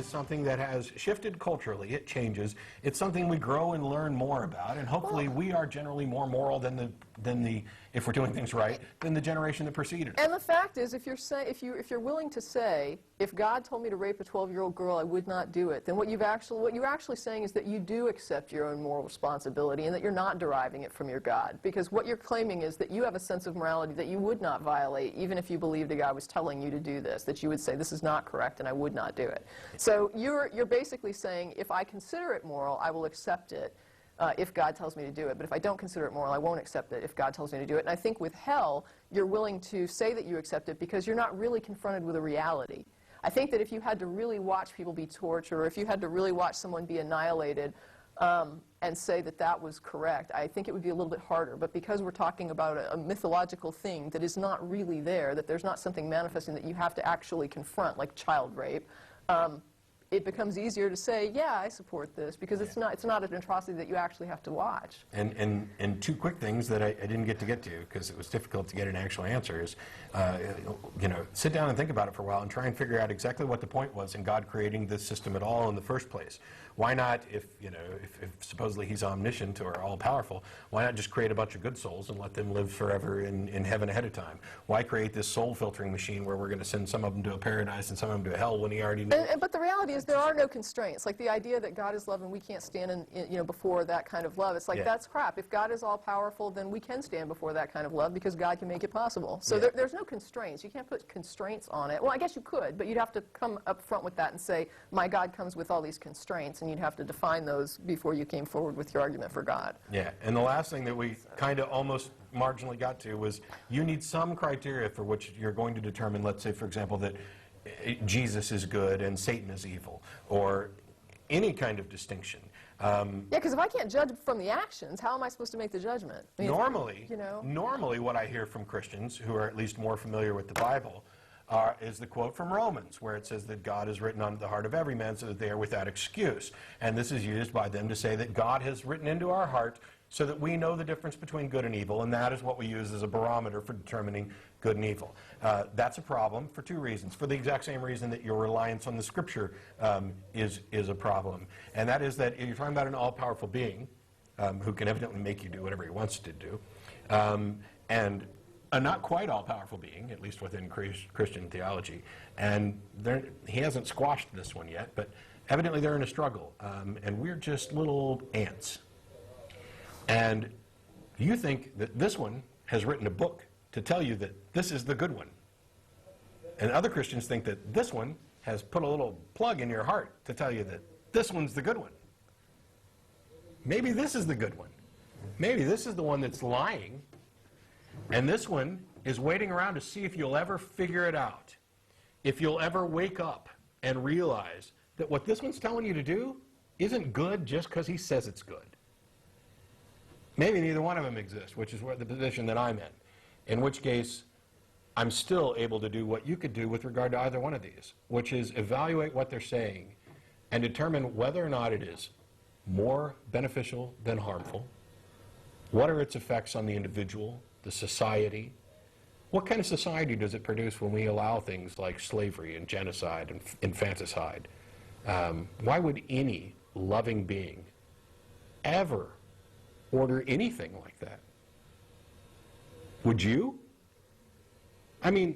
is something that has shifted culturally. It changes. It's something we grow and learn more about, and hopefully we are generally more moral than the if we're doing things right, than the generation that preceded us. And the fact is, if you're willing to say, if God told me to rape a 12-year-old girl, I would not do it, then what you're actually saying is that you do accept your own moral responsibility and that you're not deriving it from your God. Because what you're claiming is that you have a sense of morality that you would not violate, even if you believed a God was telling you to do this, that you would say, this is not correct and I would not do it. So you're basically saying, if I consider it moral, I will accept it. If God tells me to do it. But if I don't consider it moral, I won't accept it if God tells me to do it. And I think with hell, you're willing to say that you accept it because you're not really confronted with a reality. I think that if you had to really watch people be tortured, or if you had to really watch someone be annihilated and say that that was correct, I think it would be a little bit harder. But because we're talking about a mythological thing that is not really there, that there's not something manifesting that you have to actually confront, like child rape, it becomes easier to say, yeah, I support this, because it's not an atrocity that you actually have to watch. And two quick things that I didn't get to because it was difficult to get an actual answer is, sit down and think about it for a while and try and figure out exactly what the point was in God creating this system at all in the first place. Why not, if supposedly he's omniscient or all-powerful, why not just create a bunch of good souls and let them live forever in heaven ahead of time? Why create this soul-filtering machine where we're going to send some of them to a paradise and some of them to a hell when he already knows? But the reality is there are no constraints. Like the idea that God is love and we can't stand before that kind of love, it's like, that's crap. If God is all-powerful, then we can stand before that kind of love because God can make it possible. So there's no constraints. You can't put constraints on it. Well, I guess you could, but you'd have to come up front with that and say, my God comes with all these constraints, and you'd have to define those before you came forward with your argument for God. Yeah, and the last thing that we kind of almost marginally got to was you need some criteria for which you're going to determine, let's say, for example, that Jesus is good and Satan is evil, or any kind of distinction. Yeah, because if I can't judge from the actions, how am I supposed to make the judgment? I mean, normally what I hear from Christians who are at least more familiar with the Bible is the quote from Romans, where it says that God is written on the heart of every man so that they are without excuse. And this is used by them to say that God has written into our heart so that we know the difference between good and evil, and that is what we use as a barometer for determining good and evil. That's a problem for two reasons. For the exact same reason that your reliance on the Scripture is a problem. And that is that you're talking about an all-powerful being who can evidently make you do whatever he wants to do, and a not quite all-powerful being, at least within Christian theology. And he hasn't squashed this one yet, but evidently they're in a struggle, and we're just little ants. And you think that this one has written a book to tell you that this is the good one. And other Christians think that this one has put a little plug in your heart to tell you that this one's the good one. Maybe this is the good one. Maybe this is the one that's lying, and this one is waiting around to see if you'll ever figure it out. If you'll ever wake up and realize that what this one's telling you to do isn't good just because he says it's good. Maybe neither one of them exists, which is the position that I'm in which case I'm still able to do what you could do with regard to either one of these, which is evaluate what they're saying and determine whether or not it is more beneficial than harmful. What are its effects on the individual, the society? What kind of society does it produce when we allow things like slavery and genocide and infanticide? Why would any loving being ever order anything like that? Would you? I mean,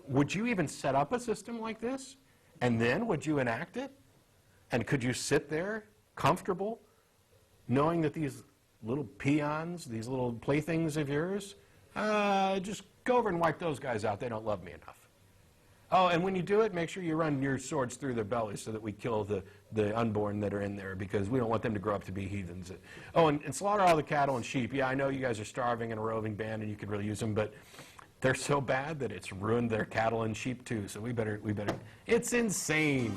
would you even set up a system like this? And then would you enact it? And could you sit there comfortable knowing that these little peons, these little playthings of yours, just go over and wipe those guys out. They don't love me enough. Oh, and when you do it, make sure you run your swords through their bellies so that we kill the unborn that are in there, because we don't want them to grow up to be heathens. Oh, and slaughter all the cattle and sheep. Yeah, I know you guys are starving in a roving band and you could really use them, but they're so bad that it's ruined their cattle and sheep too, so we better. It's insane.